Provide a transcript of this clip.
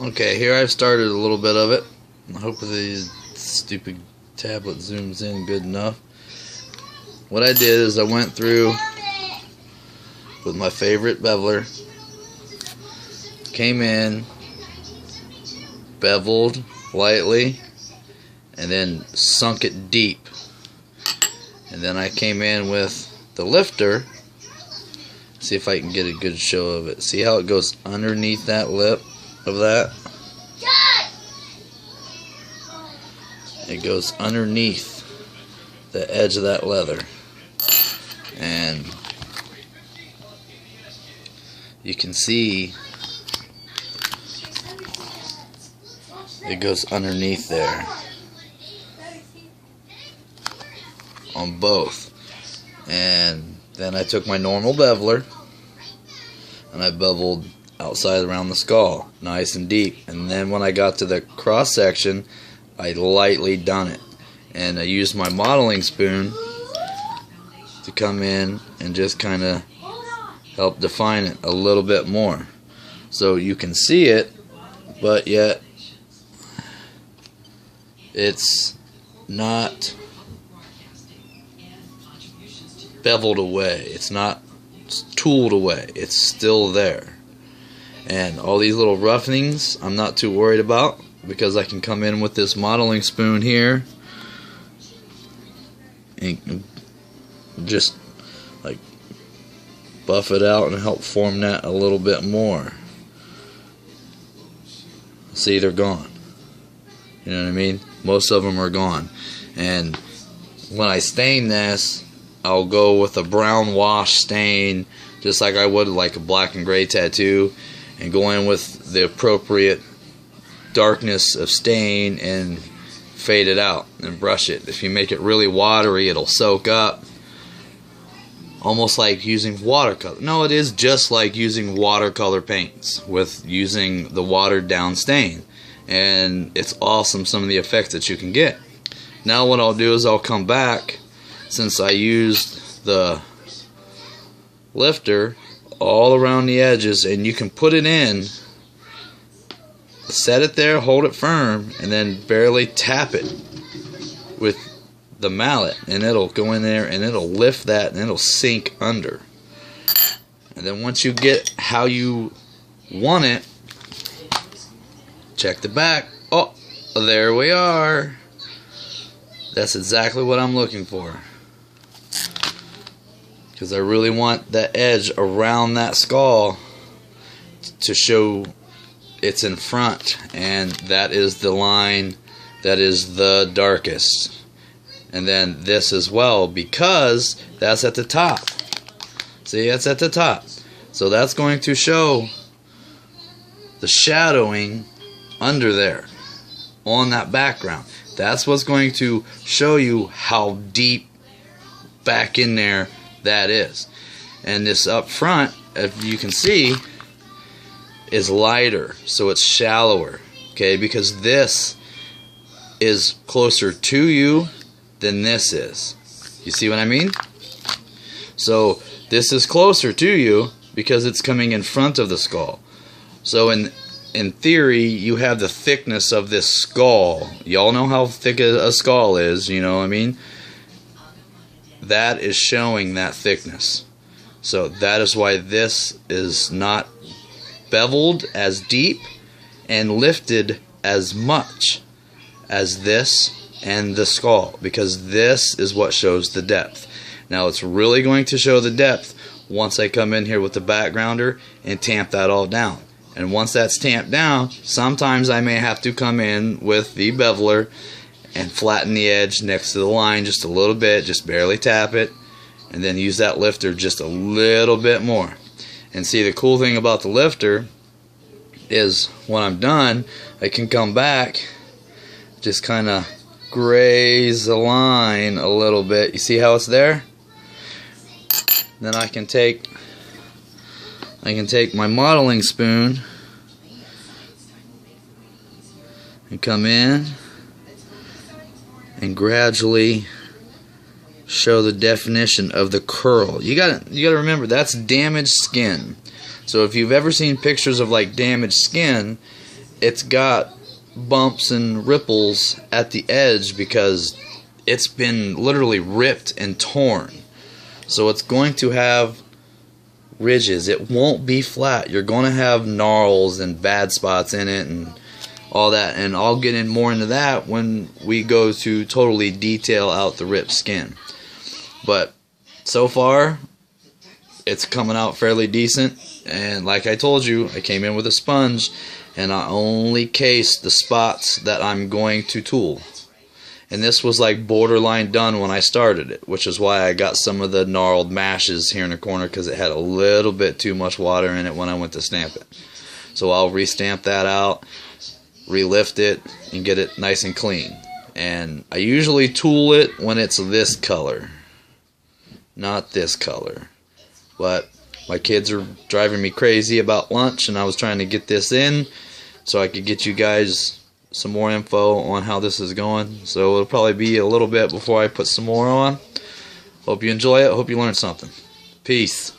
Okay, here I've started a little bit of it. I hope the stupid tablet zooms in good enough. What I did is I went through with my favorite beveler, came in, beveled lightly, and then sunk it deep. And then I came in with the lifter. See if I can get a good show of it. See how it goes underneath that lip of that? It goes underneath the edge of that leather. And you can see it goes underneath there on both. And then I took my normal beveler and I beveled outside around the skull, nice and deep. And then when I got to the cross section, I lightly done it. And I used my modeling spoon to come in and just kind of help define it a little bit more. So you can see it, but yet it's not beveled away. It's not tooled away. It's still there. And all these little roughenings I'm not too worried about, because I can come in with this modeling spoon here and just like buff it out and help form that a little bit more. See, they're gone. You know what I mean? Most of them are gone. And when I stain this, I'll go with a brown wash stain, just like I would like a black and gray tattoo, and go in with the appropriate darkness of stain and fade it out and brush it. If you make it really watery, it'll soak up, almost like using watercolor. No, it is just like using watercolor paints with using the watered down stain. And it's awesome, some of the effects that you can get. Now what I'll do is I'll come back, since I used the lifter all around the edges, and you can put it in, set it there, hold it firm, and then barely tap it with the mallet, and it'll go in there and it'll lift that and it'll sink under. And then once you get how you want it, check the back. Oh, there we are. That's exactly what I'm looking for, because I really want the edge around that skull to show it's in front, and that is the line that is the darkest. And then this as well, because that's at the top. See, that's at the top. So that's going to show the shadowing under there on that background. That's what's going to show you how deep back in there that is. And this up front, if you can see, is lighter, so it's shallower, okay, because this is closer to you than this is. You see what I mean? So this is closer to you because it's coming in front of the skull. So in theory, you have the thickness of this skull. Y'all know how thick a skull is, you know what I mean? That is showing that thickness. So that is why this is not beveled as deep and lifted as much as this and the skull, because this is what shows the depth. Now it's really going to show the depth once I come in here with the backgrounder and tamp that all down. And once that's tamped down, sometimes I may have to come in with the beveler and flatten the edge next to the line just a little bit, just barely tap it, and then use that lifter just a little bit more. And see, the cool thing about the lifter is when I'm done, I can come back, just kind of graze the line a little bit. You see how it's there? Then I can take my modeling spoon and come in and gradually show the definition of the curl. You gotta remember, that's damaged skin. So if you've ever seen pictures of like damaged skin, it's got bumps and ripples at the edge because it's been literally ripped and torn. So it's going to have ridges. It won't be flat. You're going to have gnarls and bad spots in it and all that, and I'll get in more into that when we go to totally detail out the ripped skin. But so far it's coming out fairly decent, and like I told you, I came in with a sponge and I only cased the spots that I'm going to tool. And this was like borderline done when I started it, which is why I got some of the gnarled mashes here in the corner, because it had a little bit too much water in it when I went to stamp it. So I'll re-stamp that out, relift it, and get it nice and clean. And I usually tool it when it's this color, not this color. But my kids are driving me crazy about lunch, and I was trying to get this in so I could get you guys some more info on how this is going. So it'll probably be a little bit before I put some more on. Hope you enjoy it. Hope you learned something. Peace.